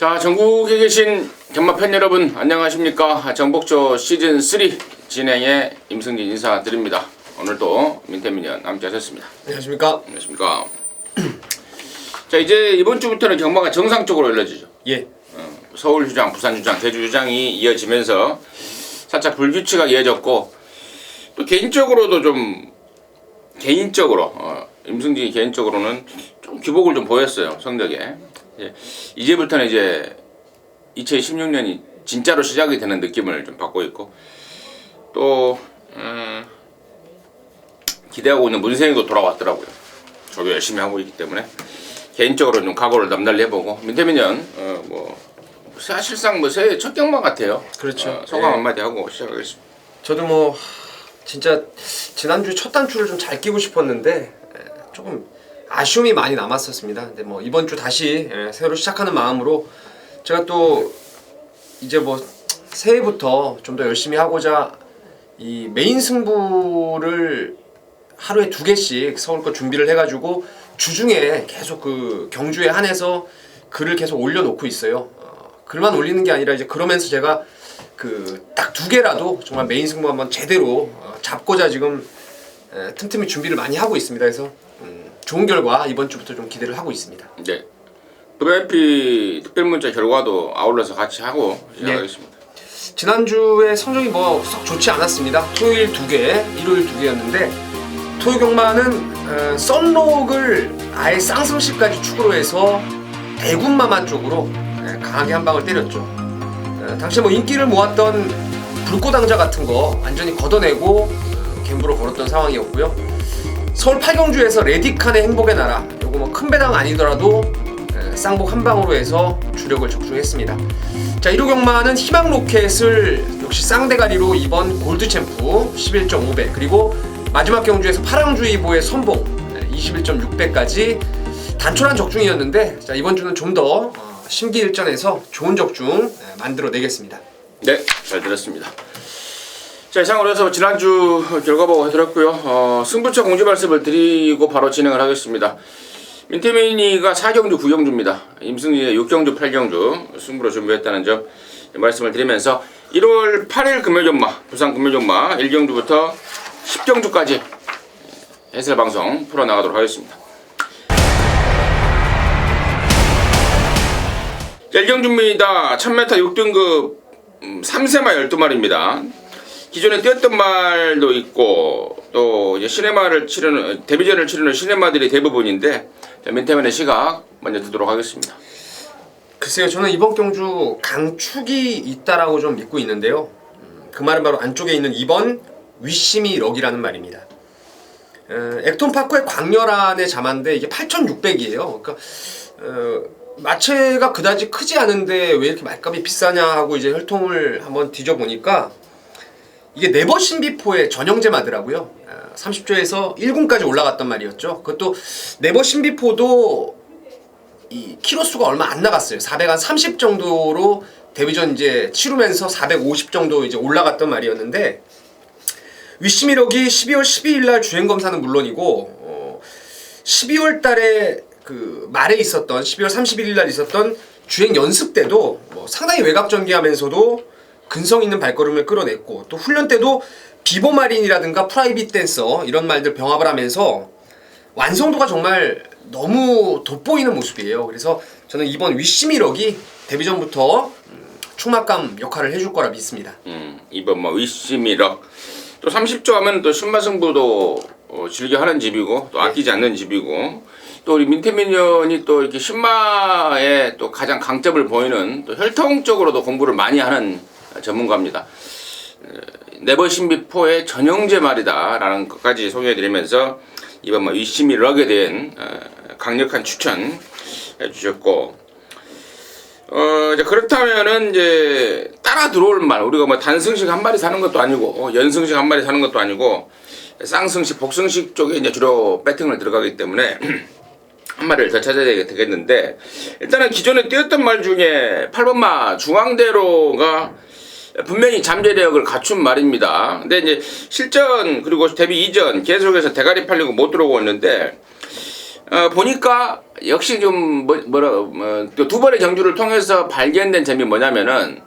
자, 전국에 계신 경마 팬 여러분 안녕하십니까? 정복조 시즌3 진행의 임승진 인사드립니다. 오늘도 민태민연 함께 하셨습니다. 안녕하십니까? 안녕하십니까? 자, 이제 이번 주부터는 경마가 정상적으로 열려지죠. 예. 서울 휴장, 부산 휴장, 제주 휴장이 이어지면서 살짝 불규칙하게 이어졌고, 또 개인적으로도 좀 임승진이 개인적으로는 좀 기복을 좀 보였어요, 성적에. 이제부터는 이제 2016년이 진짜로 시작이 되는 느낌을 좀 받고 있고, 또 기대하고 있는 문세영도 돌아왔더라고요. 저도 열심히 하고 있기 때문에 개인적으로 좀 각오를 남달리 해보고, 민태민연 사실상 새해 첫 경마 같아요. 그렇죠. 소감 예. 한마디 하고 시작하겠습니다. 저도 진짜 지난주 첫 단추를 좀 잘 끼고 싶었는데 조금 아쉬움이 많이 남았었습니다. 근데 이번 주 다시 새로 시작하는 마음으로 제가 또 이제 새해부터 좀 더 열심히 하고자 이 메인 승부를 하루에 2개씩 서울권 준비를 해가지고 주중에 계속 그 경주에 한해서 글을 계속 올려놓고 있어요. 글만 올리는 게 아니라 이제 그러면서 제가 딱 2개라도 정말 메인 승부 한번 제대로 잡고자 지금 틈틈이 준비를 많이 하고 있습니다. 그래서 좋은 결과 이번 주부터 좀 기대를 하고 있습니다. 네. VIP 특별문자 결과도 아울러서 같이 하고 시작하겠습니다. 네. 지난주에 성적이 썩 좋지 않았습니다. 토요일 2개, 일요일 2개였는데 토요 경마는 썬록을 아예 쌍승시까지 축으로 해서 대군마마 쪽으로 강하게 한 방을 때렸죠. 당시 인기를 모았던 불꽃왕자 같은 거 완전히 걷어내고 갬브로 걸었던 상황이었고요. 서울 8경주에서 레디칸의 행복의 나라, 요거 큰 배당 아니더라도 쌍복 한 방으로 해서 주력을 적중했습니다. 자, 1호 경마는 희망 로켓을 역시 쌍대가리로 이번 골드 챔프 11.5배, 그리고 마지막 경주에서 파랑주의보의 선봉 21.6배까지 단촐한 적중이었는데, 자, 이번 주는 좀 더 심기일전해서 좋은 적중 만들어 내겠습니다. 네, 잘 들었습니다. 자, 이상으로 해서 지난주 결과 보고 해드렸고요. 승부처 공지 말씀을 드리고 바로 진행을 하겠습니다. 민태민이가 4경주, 9경주입니다. 임승진이 6경주, 8경주 승부로 준비했다는 점 말씀을 드리면서 1월 8일 금요경마, 부산 금요경마 1경주부터 10경주까지 해설방송 풀어나가도록 하겠습니다. 1경주입니다. 1000m 6등급 3세마 12마리입니다. 기존에 뛰었던 말도 있고, 또 이제 시내마를 치르는, 데뷔전을 치르는 시내마들이 대부분인데, 민태민의 시각 먼저 듣도록 하겠습니다. 글쎄요, 저는 이번 경주 강축이 있다라고 좀 믿고 있는데요. 그 말은 바로 안쪽에 있는 2번 위시미 럭이라는 말입니다. 액톤파크의 광렬한의 자만데 이게 8,600이에요. 그러니까 마체가 그다지 크지 않은데 왜 이렇게 말값이 비싸냐 하고 이제 혈통을 한번 뒤져보니까 이게 네버 신비포의 전형제마더라고요. 30조에서 1군까지 올라갔단 말이었죠. 그것도 네버 신비포도 이 키로수가 얼마 안 나갔어요. 430 정도로 데뷔전 이제 치르면서 450 정도 이제 올라갔단 말이었는데, 위시미럭이 12월 12일 날 주행 검사는 물론이고 12월 달에 그 말에 있었던 12월 31일 날 있었던 주행 연습 때도 상당히 외곽전개하면서도 근성 있는 발걸음을 끌어냈고, 또 훈련 때도 비보마린이라든가 프라이빗 댄서 이런 말들 병합을 하면서 완성도가 정말 너무 돋보이는 모습이에요. 그래서 저는 이번 위시미럭이 데뷔전부터 충막감 역할을 해줄 거라 믿습니다. 이번 위시미럭 또 30조 하면 또 신마승부도 즐겨 하는 집이고, 또 아끼지 않는 집이고, 또 우리 민태민연이 또 이렇게 신마에 또 가장 강점을 보이는 또 혈통적으로도 공부를 많이 하는 전문가입니다. 네버 신비포의 전형제 말이다 라는 것까지 소개해드리면서 이번 위시미럭에 대한 강력한 추천 해주셨고, 이제 그렇다면은 이제 따라 들어올 말, 우리가 단승식 한 마리 사는 것도 아니고 연승식 한 마리 사는 것도 아니고 쌍승식, 복승식 쪽에 이제 주로 배팅을 들어가기 때문에 한 마리를 더 찾아야 되겠는데, 일단은 기존에 뛰었던 말 중에 8번마 중앙대로가 분명히 잠재력을 갖춘 말입니다. 근데 이제 실전 그리고 데뷔 이전 계속해서 대가리 팔리고 못 들어오고 있는데, 보니까 역시 좀 두 번의 경주를 통해서 발견된 점이 뭐냐면은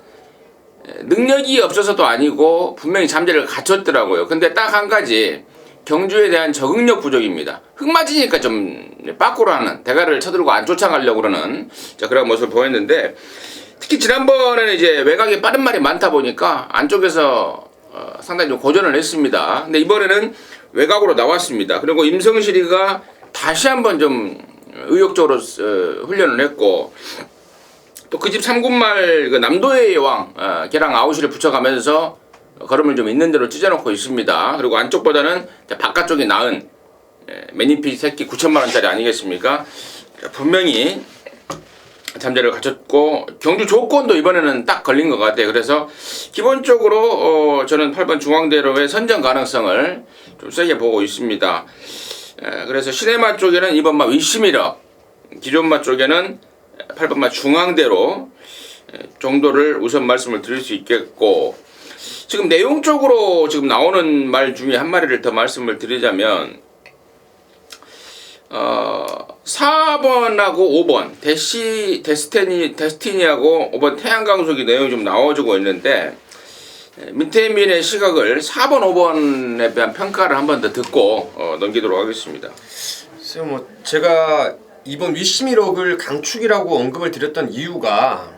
능력이 없어서도 아니고 분명히 잠재를 갖췄더라고요. 근데 딱 한 가지 경주에 대한 적응력 부족입니다. 흙 맞으니까 좀 빠꾸로 하는 대가를 쳐들고 안 쫓아가려고 그러는 그런 모습을 보였는데 특히 지난번에는 이제 외곽에 빠른 말이 많다 보니까 안쪽에서 상당히 좀 고전을 했습니다. 근데 이번에는 외곽으로 나왔습니다. 그리고 임성실이가 다시 한번 좀 의욕적으로 훈련을 했고 또 그 집 3군말 그 남도의 왕 걔랑 아우시를 붙여가면서 걸음을 좀 있는 대로 찢어놓고 있습니다. 그리고 안쪽보다는 바깥쪽이 나은 매니피 새끼 9천만원짜리 아니겠습니까? 분명히 잠재를 갖췄고 경주 조건도 이번에는 딱 걸린 것 같아요. 그래서 기본적으로 저는 8번 중앙대로의 선정 가능성을 좀 세게 보고 있습니다. 그래서 시내마 쪽에는 2번마 위시미러, 기존마 쪽에는 8번마 중앙대로 정도를 우선 말씀을 드릴 수 있겠고 지금 내용적으로 지금 나오는 말 중에 한 마리를 더 말씀을 드리자면 4번하고 5번 데스티니하고 5번 태양강속이 내용이 좀 나와주고 있는데 민태민의 시각을 4번 5번에 대한 평가를 한 번 더 듣고 넘기도록 하겠습니다. 글쎄요, 뭐 제가 이번 위시미럭을 강축이라고 언급을 드렸던 이유가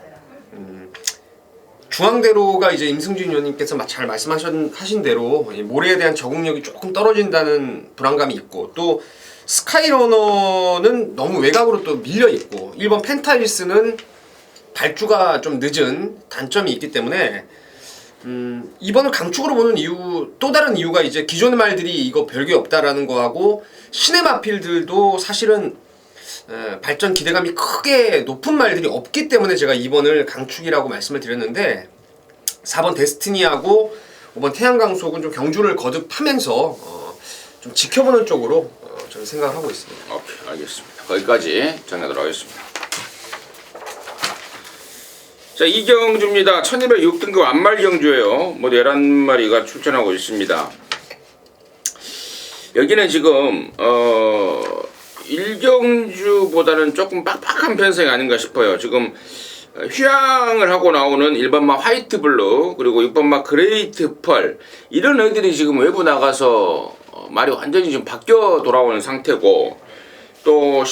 중앙대로가 이제 임승준 의원님께서 잘 말씀하신 대로 모래에 대한 적응력이 조금 떨어진다는 불안감이 있고 또 스카이러너는 너무 외곽으로 또 밀려 있고 1번 펜타일스는 발주가 좀 늦은 단점이 있기 때문에 2번을 강축으로 보는 이유 또 다른 이유가 이제 기존의 말들이 이거 별게 없다라는 거하고 시네마필들도 사실은 발전 기대감이 크게 높은 말들이 없기 때문에 제가 2번을 강축이라고 말씀을 드렸는데 4번 데스티니하고 5번 태양강속은 좀 경주를 거듭하면서 좀 지켜보는 쪽으로 저는 생각을 하고 있습니다. 오케이, 알겠습니다. 거기까지 정리하도록 하겠습니다. 자, 이경주입니다. 1206등급 안말경주예요. 모두 11마리가 출전하고 있습니다. 여기는 지금 1경주보다는 조금 빡빡한 편성이 아닌가 싶어요. 지금 휘황을 하고 나오는 1번마 화이트블루 그리고 6번마 그레이트 펄 이런 애들이 지금 외부 나가서 말이 완전히 지금 바뀌어 돌아오는 상태고 또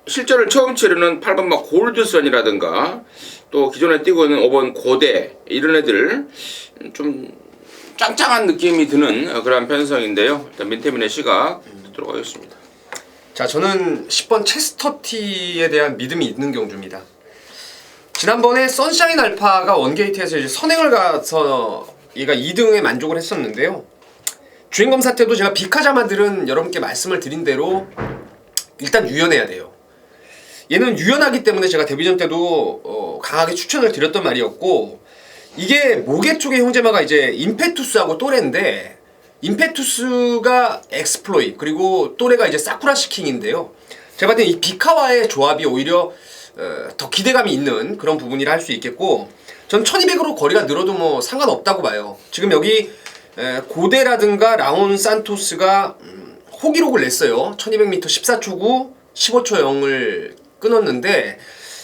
실전을 처음 치르는 8번마 골드선이라든가 또 기존에 뛰고 있는 5번 고대 이런 애들 좀 짱짱한 느낌이 드는 그런 편성인데요. 일단 민태민의 시각 듣도록 하겠습니다. 자, 저는 10번 체스터티에 대한 믿음이 있는 경주입니다. 지난번에 선샤인 알파가 원게이트에서 이제 선행을 가서 얘가 2등에 만족을 했었는데요. 주행검사 때도 제가 비카자마들은 여러분께 말씀을 드린 대로 일단 유연해야 돼요. 얘는 유연하기 때문에 제가 데뷔전 때도 강하게 추천을 드렸던 말이었고 이게 모계 쪽의 형제마가 이제 임페투스하고 또래인데 임페투스가 엑스플로이 그리고 또래가 이제 사쿠라 시킹인데요. 제가 봤을 때 이 비카와의 조합이 오히려 더 기대감이 있는 그런 부분이라 할 수 있겠고 전 1200으로 거리가 늘어도 뭐 상관없다고 봐요. 지금 여기 고대라든가 라온 산토스가 호기록을 냈어요. 1200m 14초 9 15초 0을 끊었는데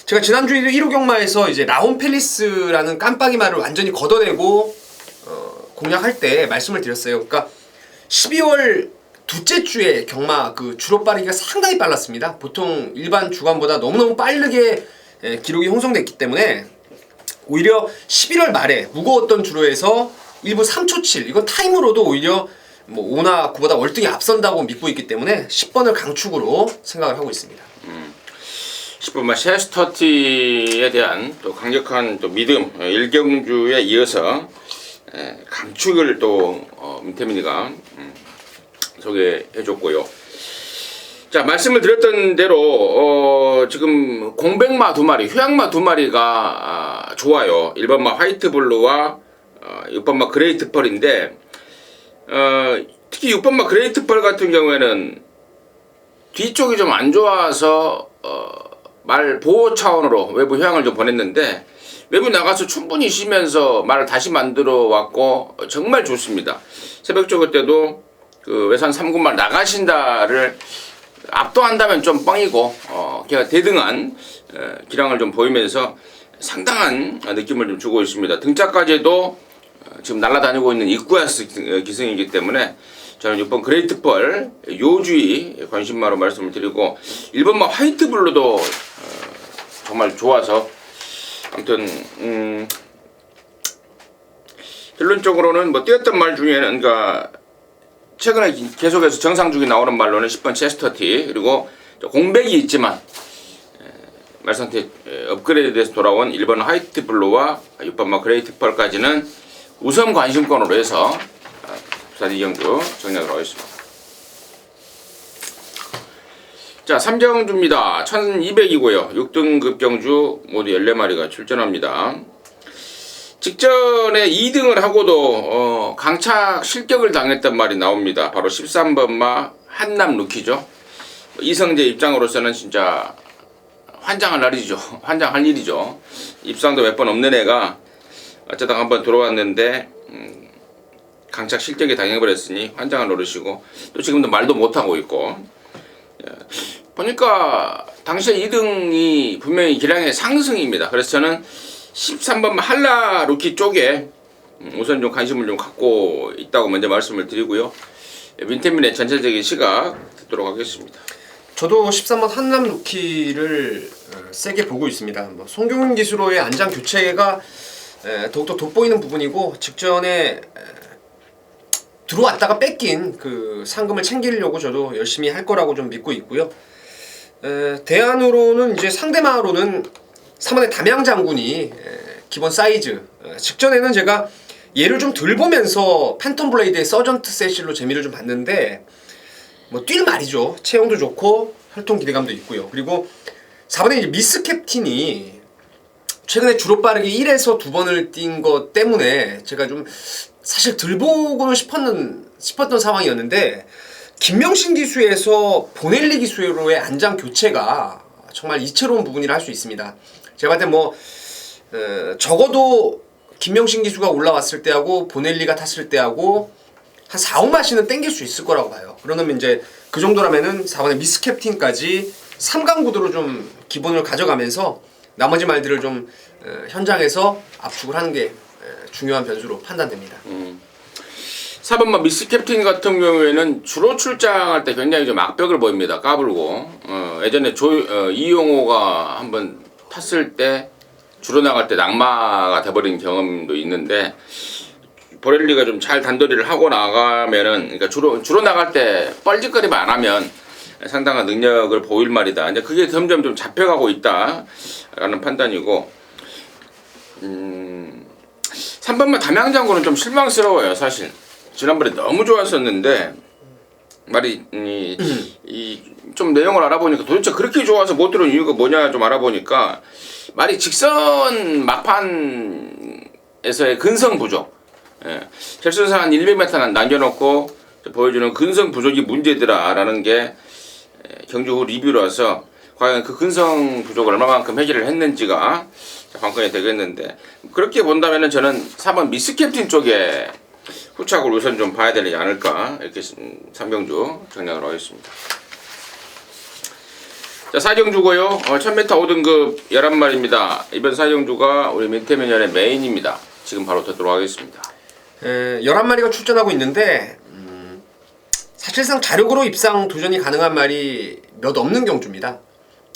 제가 지난주에도 1호 경마에서 이제 라온 팰리스라는 깜빡이 말을 완전히 걷어내고 공략할 때 말씀을 드렸어요. 그러니까 12월 둘째 주에 경마 그 주로 빠르기가 상당히 빨랐습니다. 보통 일반 주간보다 너무너무 빠르게 기록이 형성됐기 때문에 오히려 11월 말에 무거웠던 주로에서 일부 3초 7 이건 타임으로도 오히려 뭐 5나 9보다 월등히 앞선다고 믿고 있기 때문에 10번을 강축으로 생각을 하고 있습니다. 10번마 체스터티에 대한 또 강력한 또 믿음 1경주에 이어서 강축을 또 민태민이가 소개해줬고요. 자, 말씀을 드렸던 대로 지금 공백마 2마리, 휴양마 2마리가 좋아요. 1번마 화이트블루와 6번마 그레이트 펄인데 특히 6번마 그레이트 펄 같은 경우에는 뒤쪽이 좀 안 좋아서 말 보호 차원으로 외부 휴양을 좀 보냈는데 외부 나가서 충분히 쉬면서 말을 다시 만들어 왔고 정말 좋습니다. 새벽 저녁 때도 그 외산 3군말 나가신다를 압도한다면 좀 뻥이고 걔가 대등한 기량을 좀 보이면서 상당한 느낌을 좀 주고 있습니다. 등짝까지도 지금 날아다니고 있는 이쿠야스 기승이기 때문에 저는 6번 그레이트펄 요주의 관심마로 말씀을 드리고 1번만 화이트블루도 정말 좋아서 아무튼 결론적으로는 뭐 뛰었던 말 중에는 그러니까 최근에 계속해서 정상주기 나오는 말로는 10번 체스터티 그리고 공백이 있지만 말상태 업그레이드돼서 돌아온 1번 화이트블루와 6번 그레이트펄까지는 우선 관심권으로 해서 부산 이경주 정리하도록 하겠습니다. 자, 3경주입니다. 1200이고요. 6등급 경주 모두 14마리가 출전합니다. 직전에 2등을 하고도 강착 실격을 당했던 말이 나옵니다. 바로 13번마 한남 루키죠. 이성재 입장으로서는 진짜 환장할 날이죠. 환장할 일이죠. 입상도 몇 번 없는 애가 어쩌다가 한번 들어왔는데 강착 실격에 당해버렸으니 환장을 노리시고 또 지금도 말도 못하고 있고 보니까 당시에 2등이 분명히 기량의 상승입니다. 그래서 저는 13번 한라 루키 쪽에 우선 좀 관심을 좀 갖고 있다고 먼저 말씀을 드리고요. 민태민의 전체적인 시각 듣도록 하겠습니다. 저도 13번 한남 루키를 세게 보고 있습니다. 뭐 송경훈 기수로의 안장 교체가 더욱더 돋보이는 부분이고 직전에 들어왔다가 뺏긴 그 상금을 챙기려고 저도 열심히 할 거라고 좀 믿고 있고요. 대안으로는 이제 상대마로는 3번의 담양 장군이 기본 사이즈 직전에는 제가 얘를 좀 덜 보면서 팬텀 블레이드의 서전트 세실로 재미를 좀 봤는데 뭐 뛸 말이죠. 체형도 좋고 혈통 기대감도 있고요. 그리고 4번에 이제 미스 캡틴이 최근에 주로 빠르게 1에서 2번을 뛴 것 때문에 제가 좀 사실 덜 보고는 싶었던 상황이었는데 김명신 기수에서 보넬리 기수로의 안장 교체가 정말 이채로운 부분이라 할 수 있습니다. 제가 봤을 때 뭐 적어도 김명신 기수가 올라왔을 때하고 보넬리가 탔을 때하고 한 4, 5마시는 땡길 수 있을 거라고 봐요. 그러면 이제 그 정도라면은 4번의 미스 캡틴까지 3강 구도로 좀 기본을 가져가면서 나머지 말들을 좀 현장에서 압축을 하는 게 중요한 변수로 판단됩니다. 4번마 미스 캡틴 같은 경우에는 주로 출장할 때 굉장히 좀 악벽을 보입니다. 까불고 예전에 이용호가 한번 탔을 때 주로 나갈 때 낙마가 돼버린 경험도 있는데 보렐리가 좀 잘 단도리를 하고 나가면은 그러니까 주로 나갈 때 뻘짓거리만 안 하면 상당한 능력을 보일 말이다. 이제 그게 점점 좀 잡혀가고 있다라는 판단이고 3번마 담양장군은 좀 실망스러워요. 사실 지난번에 너무 좋았었는데 말이 좀 내용을 알아보니까 도대체 그렇게 좋아서 못 들은 이유가 뭐냐 좀 알아보니까 말이 직선 막판에서의 근성 부족. 혈순상 한 100m 남겨놓고 보여주는 근성 부족이 문제더라라는 게 경주 후 리뷰라서 과연 그 근성 부족을 얼마만큼 해결을 했는지가 관건이 되겠는데 그렇게 본다면은 저는 4번 미스 캡틴 쪽에 후착을 우선 좀 봐야 되지 않을까 이렇게 3경주 정리하도록 하겠습니다. 자 4경주고요. 1000m 5등급 11마리입니다. 이번 4경주가 우리 민태민연의 메인입니다. 지금 바로 듣도록 하겠습니다. 11마리가 출전하고 있는데 사실상 자력으로 입상 도전이 가능한 말이 몇 없는 경주입니다.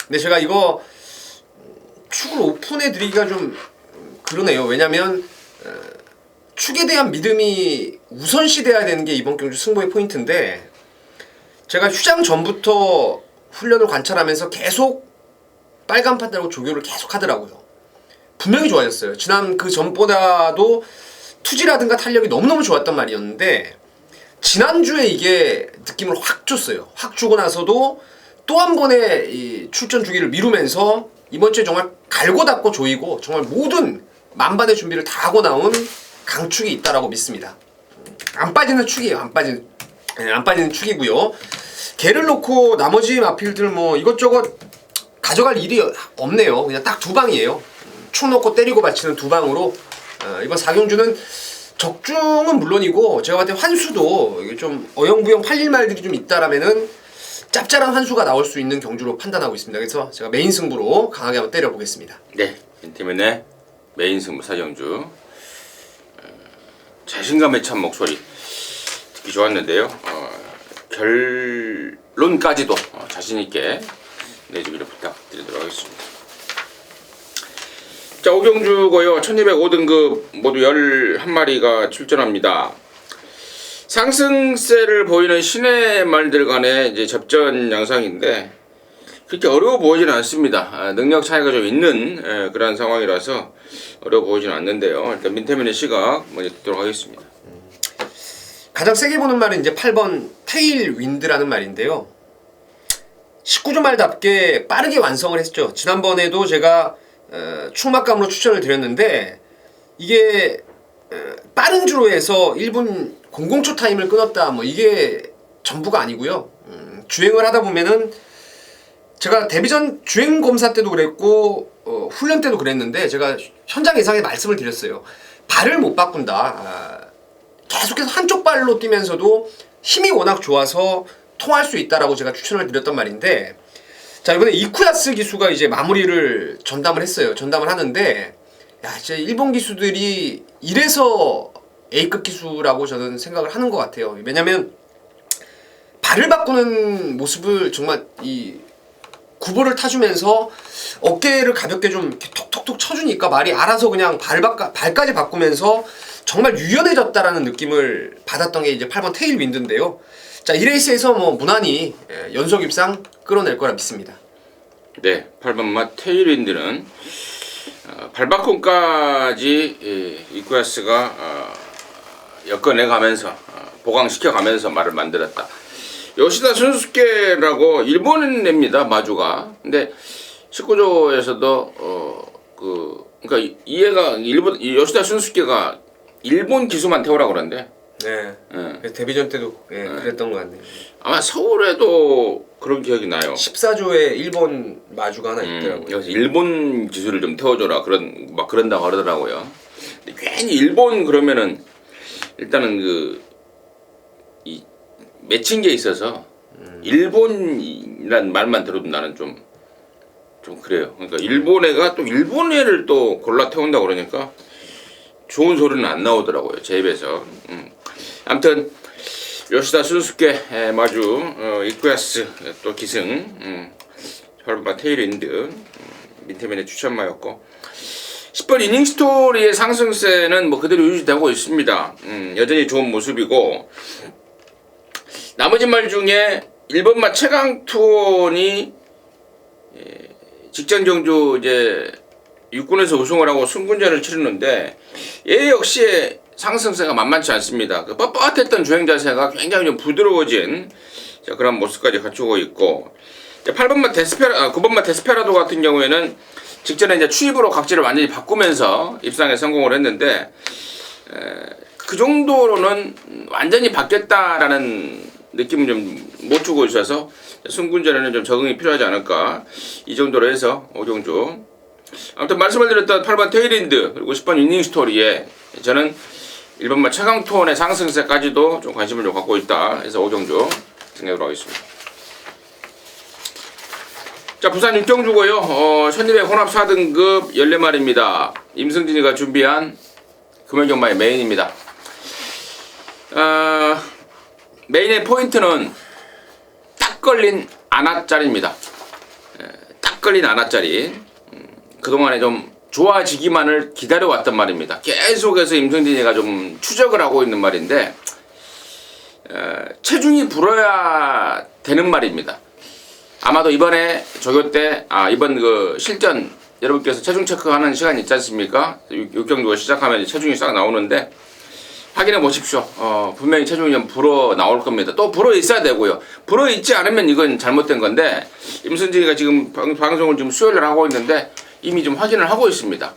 근데 제가 이거 축을 오픈해 드리기가 좀 그러네요. 왜냐면 축에 대한 믿음이 우선시돼야 되는 게 이번 경주 승부의 포인트인데 제가 휴장 전부터 훈련을 관찰하면서 계속 빨간 판다고 조교를 계속 하더라고요. 분명히 좋아졌어요. 지난 그 전보다도 투지라든가 탄력이 너무너무 좋았단 말이었는데 지난주에 이게 느낌을 확 줬어요. 확 주고 나서도 또 한 번의 이 출전 주기를 미루면서 이번 주에 정말 갈고 닦고 조이고 정말 모든 만반의 준비를 다 하고 나온 강축이 있다라고 믿습니다. 안 빠지는 축이에요. 안 빠지는 축이고요. 걔를 놓고 나머지 마필들 뭐 이것저것 가져갈 일이 없네요. 그냥 딱 두 방이에요. 축 놓고 때리고 받치는 두 방으로 이번 4경주는 적중은 물론이고 제가 봤을 때 환수도 좀 어영부영 팔릴 말들이 좀 있다라면은 짭짤한 한 수가 나올 수 있는 경주로 판단하고 있습니다. 그래서 제가 메인 승부로 강하게 한번 때려보겠습니다. 네, 민태민의 메인 승부 사경주. 자신감에 찬 목소리 듣기 좋았는데요. 결론까지도 자신 있게 내주기를 부탁드리도록 하겠습니다. 자, 오경주고요. 1205등급 모두 11마리가 출전합니다. 상승세를 보이는 신의 말들 간의 이제 접전 양상인데 그렇게 어려워 보이지는 않습니다. 능력 차이가 좀 있는 그런 상황이라서 어려워 보이지는 않는데요. 일단 민태민의 시각 먼저 듣도록 하겠습니다. 가장 세게 보는 말은 이제 8번 테일 윈드라는 말인데요. 19주 말답게 빠르게 완성을 했죠. 지난번에도 제가 충막감으로 추천을 드렸는데 이게 빠른 주로 해서 1분 00초 타임을 끊었다 뭐 이게 전부가 아니고요. 주행을 하다 보면은 제가 데뷔전 주행 검사 때도 그랬고 훈련 때도 그랬는데 제가 현장 예상에 말씀을 드렸어요. 발을 못 바꾼다. 계속해서 한쪽 발로 뛰면서도 힘이 워낙 좋아서 통할 수 있다라고 제가 추천을 드렸던 말인데 자 이번에 이쿠야스 기수가 이제 마무리를 전담을 했어요. 전담을 하는데 야 진짜 일본 기수들이 이래서 A급 기수라고 저는 생각을 하는 것 같아요. 왜냐면 발을 바꾸는 모습을 정말 이 구보를 타주면서 어깨를 가볍게 좀 이렇게 톡톡톡 쳐주니까 말이 알아서 그냥 발까지 바꾸면서 정말 유연해졌다라는 느낌을 받았던 게 이제 8번 테일 윈드인데요. 자, 이 레이스에서 뭐 무난히 연속 입상 끌어낼 거라 믿습니다. 네, 8번 맛 테일 윈드는 발바꿈까지 이쿠야스가 엮어내가면서 보강시켜가면서 말을 만들었다. 요시다 순스케라고 일본 냅니다 마주가. 근데 19조에서도 그러니까 이해가 일본 요시다 순스케가 일본 기수만 태우라고 그러는데. 네. 데뷔전 때도 그랬던 것 같네요. 아마 서울에도 그런 기억이 나요. 14조에 일본 마주가 하나 있더라고요. 여기서 일본 기수를 좀 태워줘라 그런다고 하더라고요. 근데 괜히 일본 그러면은 일단은 이 맺힌 게 있어서 일본이란 말만 들어도 나는 좀 그래요. 그러니까 일본 애가 또 일본 애를 또 골라 태운다 그러니까 좋은 소리는 안 나오더라고요 제 입에서. 아무튼 요시다 순스케 마주 이쿠야스 또 기승 8번 테일윈드 민태민의 추천마였고 10번 이닝 스토리의 상승세는 뭐 그대로 유지되고 있습니다. 여전히 좋은 모습이고 나머지 말 중에 1번 마 최강 투혼이 직전 경주 이제 육군에서 우승을 하고 승군전을 치르는데 얘 역시 상승세가 만만치 않습니다. 그 뻣뻣했던 주행 자세가 굉장히 좀 부드러워진 그런 모습까지 갖추고 있고 8번 마 데스페라 9번 마 데스페라도 같은 경우에는 직전에 이제 추입으로 각질을 완전히 바꾸면서 입상에 성공을 했는데 그 정도로는 완전히 바뀌었다라는 느낌은 좀 못 주고 있어서 승군전에는 좀 적응이 필요하지 않을까 이 정도로 해서 오경주. 아무튼 말씀을 드렸던 8번 테일윈드 그리고 10번 이닝 스토리에 저는 1번 마 최강투혼의 상승세까지도 좀 관심을 좀 갖고 있다 해서 오경주 생각으로 하겠습니다. 자, 부산 육경주고요. 1200 혼합 4등급 14마리입니다. 임승진이가 준비한 금연경마의 메인입니다. 메인의 포인트는 딱 걸린 안아짜리입니다. 딱 걸린 안아짜리. 그동안에 좀 좋아지기만을 기다려왔단 말입니다. 계속해서 임승진이가 좀 추적을 하고 있는 말인데 체중이 불어야 되는 말입니다. 아마도 이번에 조교 때 이번 그 실전 여러분께서 체중 체크하는 시간이 있지 않습니까? 육경주가 시작하면 체중이 싹 나오는데 확인해 보십시오. 분명히 체중이 좀 불어 나올 겁니다. 또 불어 있어야 되고요. 불어 있지 않으면 이건 잘못된 건데 임승진이가 지금 방송을 지금 수요일날 하고 있는데 이미 좀 확인을 하고 있습니다.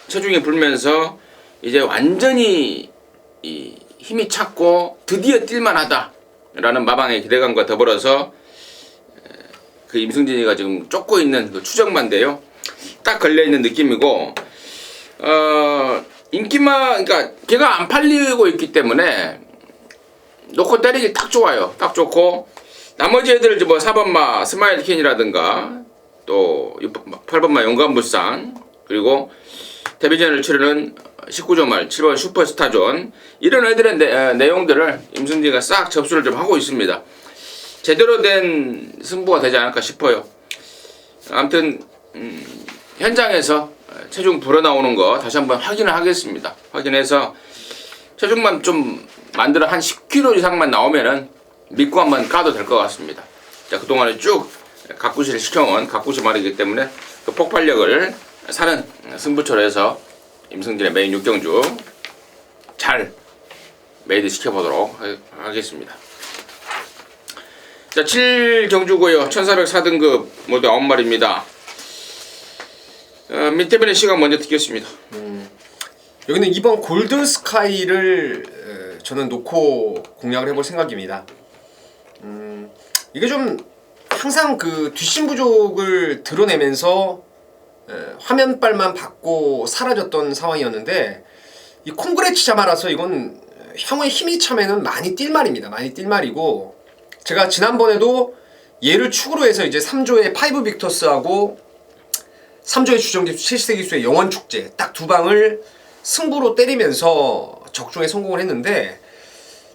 체중이 불면서 이제 완전히 힘이 찼고 드디어 뛸만하다라는 마방의 기대감과 더불어서 그 임승진이가 지금 쫓고 있는 그 추정만데요. 딱 걸려있는 느낌이고 그러니까 걔가 안 팔리고 있기 때문에 놓고 때리기 딱 좋아요. 딱 좋고 나머지 애들 뭐 4번마 스마일킨이라든가 또 8번마 용감불상 그리고 데뷔전을 치르는 19조 말 7번 슈퍼스타존 이런 애들의 내용들을 임승진이가 싹 접수를 좀 하고 있습니다. 제대로 된 승부가 되지 않을까 싶어요. 아무튼 현장에서 체중 불어나오는 거 다시 한번 확인을 하겠습니다. 확인해서 체중만 좀 만들어 한 10kg 이상만 나오면은 믿고 한번 까도 될 것 같습니다. 자, 그동안에 쭉 각구시를 시켜온 각구시 말이기 때문에 그 폭발력을 사는 승부처로 해서 임승진의 메인 6경주 잘 메이드 시켜보도록 하겠습니다. 자, 7경주고요. 1404등급 모두 9마리입니다. 민태변의 시간 먼저 듣겠습니다. 여기는 이번 골드 스카이를 저는 놓고 공략을 해볼 생각입니다. 이게 좀 항상 그 뒷심 부족을 드러내면서 화면빨만 받고 사라졌던 상황이었는데 이 콩그레치 자마라서 이건 향후에 힘이 차면은 많이 뛸 말입니다. 많이 뛸 말이고 제가 지난번에도 얘를 축으로 해서 이제 3조의 파이브 빅터스하고 3조의 주정기수 7시대 기수의 영원 축제 딱 두 방을 승부로 때리면서 적중에 성공을 했는데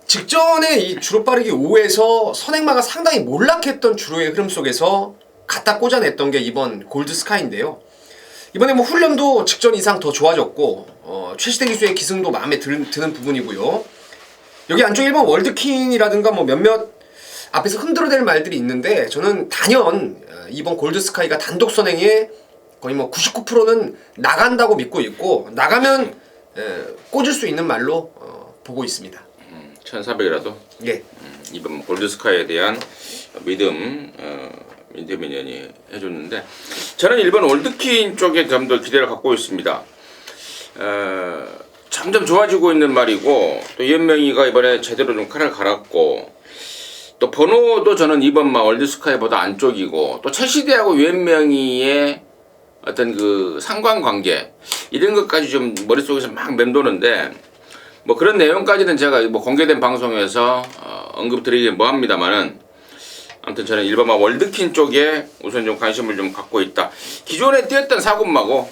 직전에 이 주로 빠르기 5에서 선행마가 상당히 몰락했던 주로의 흐름 속에서 갖다 꽂아냈던 게 이번 골드 스카이인데요. 이번에 뭐 훈련도 직전 이상 더 좋아졌고 최시대 기수의 기승도 마음에 드는 부분이고요. 여기 안쪽 1번 월드킹이라든가 뭐 몇몇 앞에서 흔들어댈 말들이 있는데 저는 단연 이번 골드 스카이가 단독 선행에 거의 뭐 99%는 나간다고 믿고 있고 나가면 꽂을 수 있는 말로 보고 있습니다. 1400이라도 예. 이번 골드스카이에 대한 믿음 민태민연이 해줬는데 저는 일본 월드킨 쪽에 좀 더 기대를 갖고 있습니다. 점점 좋아지고 있는 말이고 또 이현명이가 이번에 제대로 좀 칼을 갈았고 또 번호도 저는 이번 월드스카이보다 안쪽이고 또 최시대하고 유현명이의 어떤 그 상관관계 이런 것까지 좀 머릿속에서 막 맴도는데 뭐 그런 내용까지는 제가 뭐 공개된 방송에서 언급드리긴 뭐합니다만은 아무튼 저는 일반마 월드킨 쪽에 우선 좀 관심을 좀 갖고 있다. 기존에 뛰었던 사군마고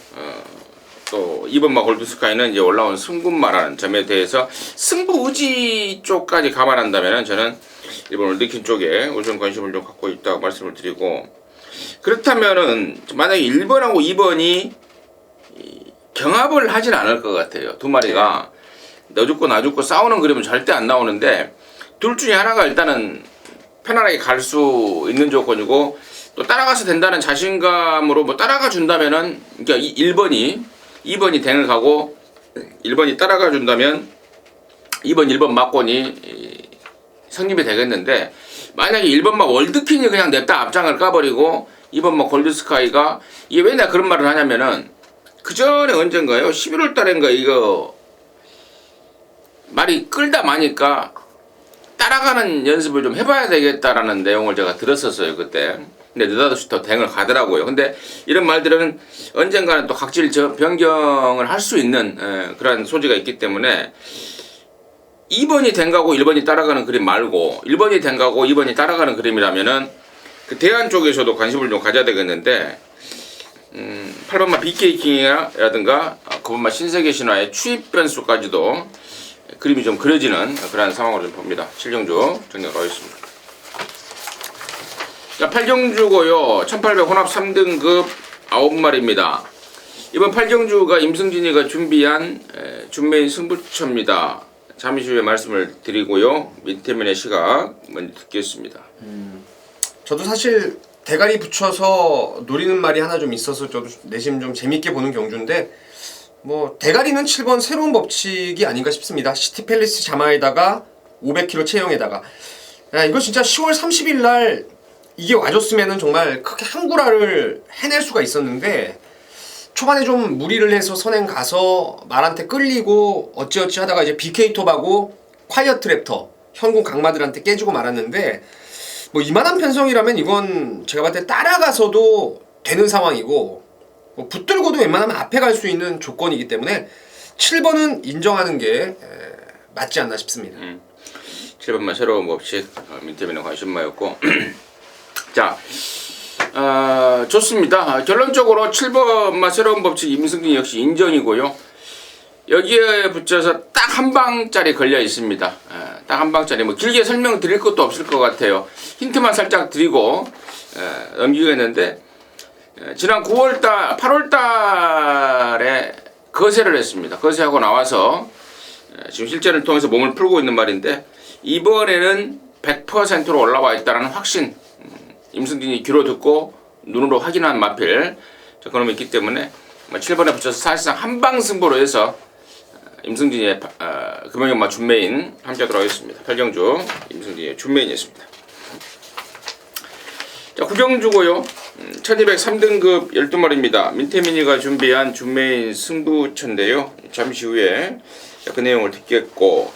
또 이번마 골드스카이는 이제 올라온 승군마라는 점에 대해서 승부 의지 쪽까지 감안한다면은 저는 일본 월드킨 쪽에 우선 관심을 좀 갖고 있다고 말씀을 드리고 그렇다면은 만약에 1번하고 2번이 경합을 하진 않을 것 같아요. 두 마리가 너 죽고 나 죽고 싸우는 그림은 절대 안 나오는데 둘 중에 하나가 일단은 편안하게 갈 수 있는 조건이고 또 따라가서 된다는 자신감으로 뭐 따라가 준다면은 그러니까 1번이 2번이 댕을 가고 1번이 따라가 준다면 2번 1번 막권이 성립이 되겠는데 만약에 1번만 월드킨이 그냥 냅다 앞장을 까버리고 2번만 골드스카이가 이게 왜 내가 그런 말을 하냐면은 그 전에 언젠가요 11월 달인가 이거 말이 끌다 마니까 따라가는 연습을 좀 해봐야 되겠다라는 내용을 제가 들었었어요 그때. 근데 느닷없이 더 댕을 가더라고요. 근데 이런 말들은 언젠가는 또 각질 변경을 할 수 있는 그런 소지가 있기 때문에 2번이 댕가고 1번이 따라가는 그림 말고 1번이 댕가고 2번이 따라가는 그림이라면은 그 대안 쪽에서도 관심을 좀 가져야 되겠는데 8번마 BK킹이라든가 9번마 신세계 신화의 추입 변수까지도 그림이 좀 그려지는 그런 상황으로 좀 봅니다. 7경주 정리하겠습니다. 자, 8경주고요. 1800 혼합 3등급 9마리입니다. 이번 8경주가 임승진이가 준비한 준메인 승부처입니다. 잠시 후에 말씀을 드리고요. 민태민의 시각 먼저 듣겠습니다. 저도 사실 대가리 붙여서 노리는 말이 하나 좀 있어서 저도 내심 좀 재밌게 보는 경주인데 뭐 대가리는 7번 새로운 법칙이 아닌가 싶습니다. 시티팰리스 자마에다가 500kg 체형에다가 이거 진짜 10월 30일 날 이게 와줬으면은 정말 크게 한구라를 해낼 수가 있었는데 초반에 좀 무리를 해서 선행 가서 말한테 끌리고 어찌어찌 하다가 이제 BK톱하고 콰이어트 랩터 현궁 강마들한테 깨지고 말았는데 뭐 이만한 편성이라면 이건 제가 봤을 때 따라가서도 되는 상황이고 뭐 붙들고도 웬만하면 앞에 갈 수 있는 조건이기 때문에 7번은 인정하는 게 맞지 않나 싶습니다. 7번마 새로운 법칙 민태민의 관심마였고 자 좋습니다. 결론적으로 7번마 새로운 법칙 임승진 역시 인정이고요. 여기에 붙여서 딱 한 방짜리 걸려 있습니다. 딱 한 방짜리 뭐 길게 설명드릴 것도 없을 것 같아요. 힌트만 살짝 드리고 넘기겠는데 지난 8월달에 거세를 했습니다. 거세하고 나와서 지금 실전을 통해서 몸을 풀고 있는 말인데 이번에는 100%로 올라와 있다는 확신 임승진이 귀로 듣고 눈으로 확인한 마필 그놈이 있기 때문에 7번에 붙여서 사실상 한방 승부로 해서 임승진의 금영연마 준메인 함께하도록 하겠습니다. 8경주 임승진의 준메인이었습니다. 자, 9경주고요. 1203등급 12마리입니다. 민태민이가 준비한 준메인 승부처인데요. 잠시 후에 그 내용을 듣겠고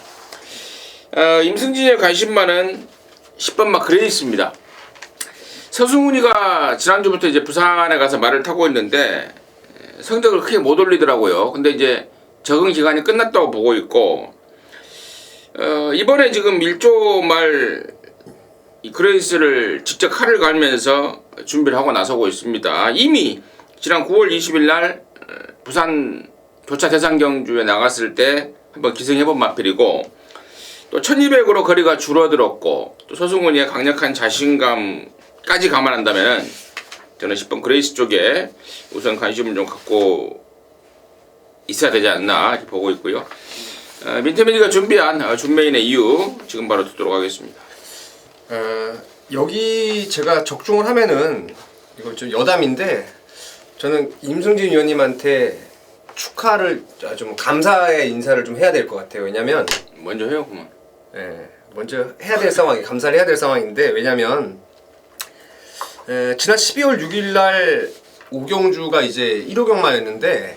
임승진의 관심마는 10번마 그레이스입니다. 서승훈이가 지난주부터 이제 부산에 가서 말을 타고 있는데 성적을 크게 못 올리더라고요. 근데 이제 적응 기간이 끝났다고 보고 있고 이번에 지금 1조 말 이 그레이스를 직접 칼을 갈면서 준비를 하고 나서고 있습니다. 이미 지난 9월 20일 날 부산 교차 대상 경주에 나갔을 때 한번 기승해본 마필이고 또 1200으로 거리가 줄어들었고 또 서승훈이의 강력한 자신감까지 감안한다면 저는 10번 그레이스 쪽에 우선 관심을 좀 갖고 있어야 되지 않나 이렇게 보고 있고요. 민태민이가 준비한 준메인의 이유 지금 바로 듣도록 하겠습니다. 여기 제가 적중을 하면은 이거 좀 여담인데 저는 임승진 위원님한테 축하를 좀 감사의 인사를 좀 해야 될 것 같아요. 왜냐면 먼저 해요 그만. 먼저 해야 될 상황이 감사를 해야 될 상황인데 왜냐면 지난 12월 6일 날 5경주가 이제 1호 경마였는데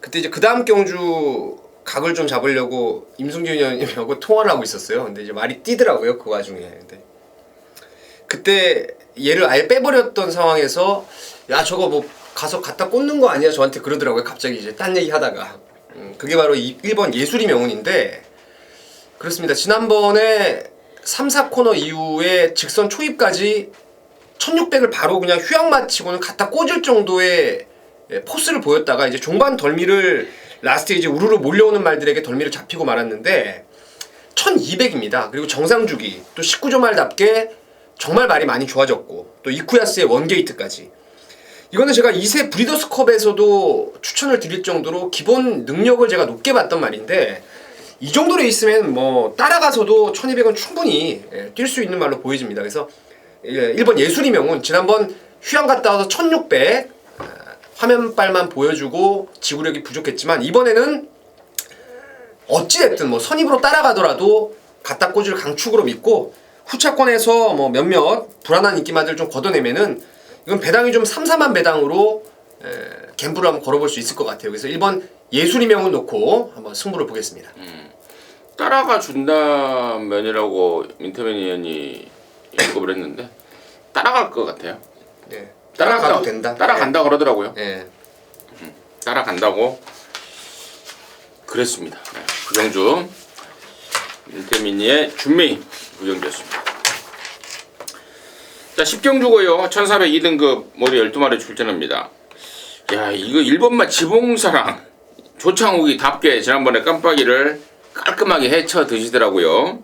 그때 이제 그 다음 경주 각을 좀 잡으려고 임승진 위원님하고 통화를 하고 있었어요. 근데 이제 말이 띄더라고요 그 와중에. 근데 그때 얘를 아예 빼버렸던 상황에서 야 저거 뭐 가서 갖다 꽂는 거 아니야 저한테 그러더라고요. 갑자기 이제 딴 얘기 하다가 그게 바로 1번 예술이 명운인데 그렇습니다. 지난번에 3, 4코너 이후에 직선 초입까지 1600을 바로 그냥 휴양 마치고는 갖다 꽂을 정도의 포스를 보였다가 이제 종반 덜미를 라스트에 이제 우르르 몰려오는 말들에게 덜미를 잡히고 말았는데 1200입니다. 그리고 정상주기 또 19조 말답게 정말 말이 많이 좋아졌고 또 이쿠야스의 원게이트까지 이거는 제가 2세 브리더스컵에서도 추천을 드릴 정도로 기본 능력을 제가 높게 봤던 말인데 이 정도로 있으면 뭐 따라가서도 1200은 충분히 뛸 수 있는 말로 보여집니다. 그래서 1번 예술이 명운 지난번 휴양 갔다 와서 1600 화면빨만 보여주고 지구력이 부족했지만 이번에는 어찌됐든 뭐 선입으로 따라가더라도 갖다 꽂을 강축으로 믿고 후차권에서 뭐 몇몇 불안한 인기마들 좀 걷어내면은 이건 배당이 좀 삼삼한 배당으로 갬블을 한번 걸어볼 수 있을 것 같아요. 그래서 1번 예술이 명운 놓고 한번 승부를 보겠습니다. 따라가 준다면이라고 민태민 의원이 언급을 했는데 따라갈 것 같아요. 네. 따라가도 된다. 따라간다 그러더라고요. 네. 따라간다고 그랬습니다. 구경주 민태민이의 준메인 구경주였습니다. 자 10경주고요. 1402등급 모두 12마리 출전합니다. 야 이거 1번마 지봉사랑 조창욱이 답게 지난번에 깜빡이를 깔끔하게 헤쳐 드시더라고요.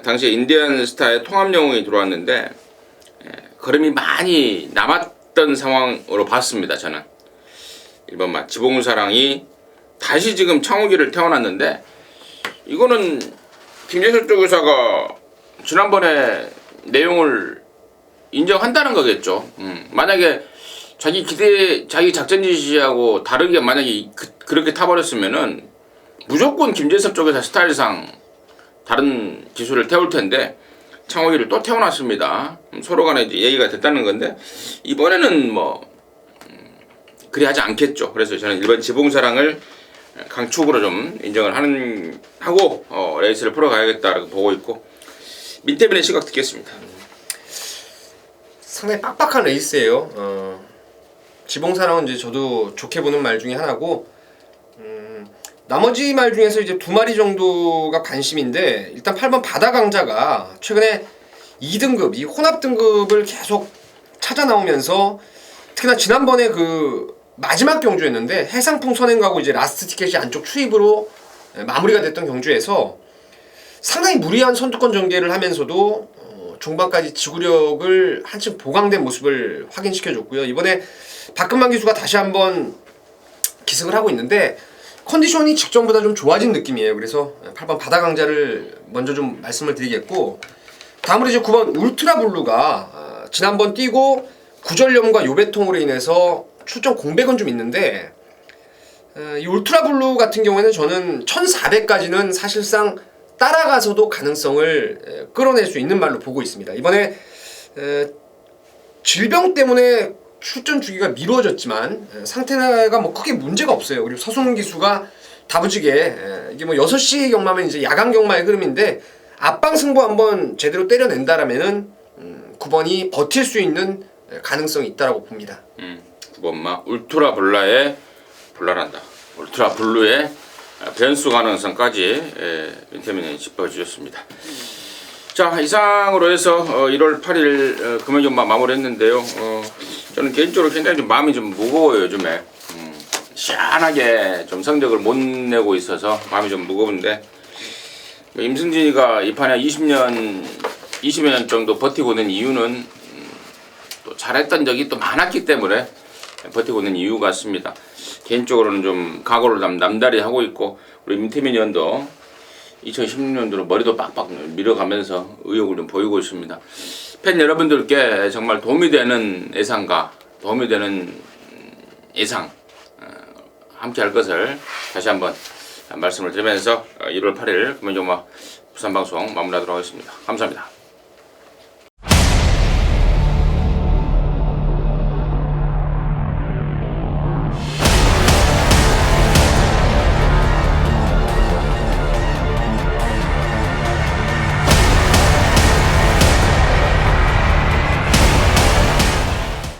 당시에 인디언 스타의 통합영웅이 들어왔는데 걸음이 많이 남았던 상황으로 봤습니다. 저는 1번마 지봉사랑이 다시 지금 창욱이를 태어났는데 이거는 김재철 쪽 의사가 지난번에 내용을 인정한다는 거겠죠. 만약에 자기 기대, 자기 작전 지시하고 다르게 만약에 그렇게 타버렸으면은 무조건 김재섭 쪽에서 스타일상 다른 기술을 태울 텐데 창호기를 또 태워놨습니다. 서로 간에 이제 얘기가 됐다는 건데 이번에는 뭐 그리 하지 않겠죠. 그래서 저는 일반 지봉사랑을 강축으로 좀 인정을 하고 레이스를 풀어가야겠다라고 보고 있고 민태민의 시각 듣겠습니다. 상당히 빡빡한 레이스예요. 지봉사랑은 이제 저도 좋게 보는 말 중에 하나고 나머지 말 중에서 이제 두 마리 정도가 관심인데, 일단 8번 바다강자가 최근에 2등급, 이 혼합 등급을 계속 찾아 나오면서, 특히나 지난번에 그 마지막 경주였는데 해상풍 선행가고 이제 라스트 티켓이 안쪽 추입으로 마무리가 됐던 경주에서 상당히 무리한 선두권 전개를 하면서도 중반까지 지구력을 한층 보강된 모습을 확인시켜줬고요. 이번에 박근만 기수가 다시 한번 기승을 하고 있는데 컨디션이 직전보다 좀 좋아진 느낌이에요. 그래서 8번 바다강자를 먼저 좀 말씀을 드리겠고, 다음으로 이제 9번 울트라블루가 지난번 뛰고 구전염과 요배통으로 인해서 출전 공백은 좀 있는데, 이 울트라블루 같은 경우에는 저는 1400까지는 사실상 따라가서도 가능성을 끌어낼 수 있는 말로 보고 있습니다. 이번에 질병 때문에 출전 주기가 미뤄졌지만 상태가 뭐 크게 문제가 없어요. 그리고 서승훈 기수가 다부지게 이게 뭐 6시 경마면 이제 야간 경마의 흐름인데 앞방 승부 한번 제대로 때려낸다라면은 9번이 버틸 수 있는 가능성이 있다라고 봅니다. 9번마 울트라블라의 불랄한다. 울트라블루의 변수 가능성까지 민태민이 짚어주셨습니다. 자, 이상으로 해서 1월 8일 금요경마 마무리했는데요. 저는 개인적으로 굉장히 좀 마음이 좀 무거워요, 요즘에. 시원하게 좀 성적을 못 내고 있어서 마음이 좀 무거운데, 임승진이가 이 판에 20여 년 정도 버티고 있는 이유는 또 잘했던 적이 또 많았기 때문에 버티고 있는 이유 같습니다. 개인적으로는 좀 각오를 남다리 하고 있고, 우리 민태민 의원도 2016년도로 머리도 빡빡 밀어가면서 의욕을 좀 보이고 있습니다. 팬 여러분들께 정말 도움이 되는 예상과 도움이 되는 예상 함께 할 것을 다시 한번 말씀을 드리면서 1월 8일 금요경마 부산방송 마무리하도록 하겠습니다. 감사합니다.